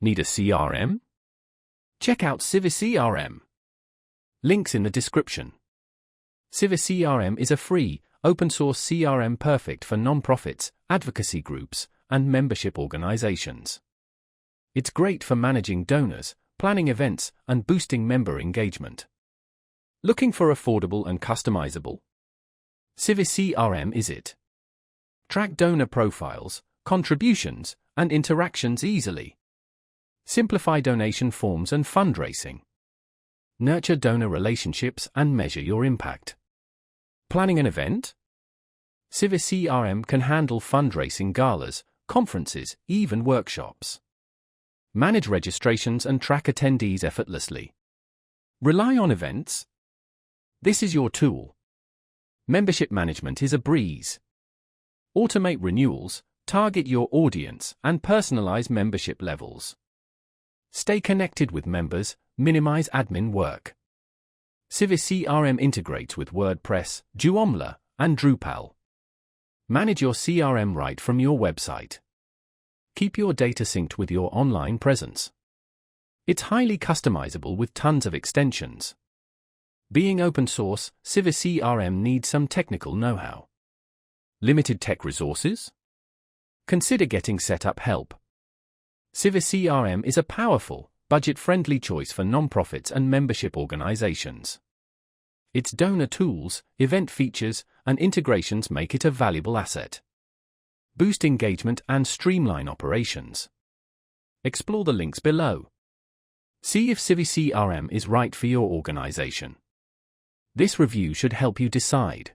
Need a CRM? Check out CiviCRM. Links in the description. CiviCRM is a free, open-source CRM perfect for non-profits, advocacy groups, and membership organizations. It's great for managing donors, planning events, and boosting member engagement. Looking for affordable and customizable? CiviCRM is it. Track donor profiles, contributions, and interactions easily. Simplify donation forms and fundraising. Nurture donor relationships and measure your impact. Planning an event? CiviCRM can handle fundraising galas, conferences, even workshops. Manage registrations and track attendees effortlessly. Rely on events? This is your tool. Membership management is a breeze. Automate renewals, target your audience, and personalize membership levels. Stay connected with members, minimize admin work. CiviCRM integrates with WordPress, Joomla, and Drupal. Manage your CRM right from your website. Keep your data synced with your online presence. It's highly customizable with tons of extensions. Being open source, CiviCRM needs some technical know-how. Limited tech resources? Consider getting setup help. CiviCRM is a powerful, budget-friendly choice for nonprofits and membership organizations. Its donor tools, event features, and integrations make it a valuable asset. Boost engagement and streamline operations. Explore the links below. See if CiviCRM is right for your organization. This review should help you decide.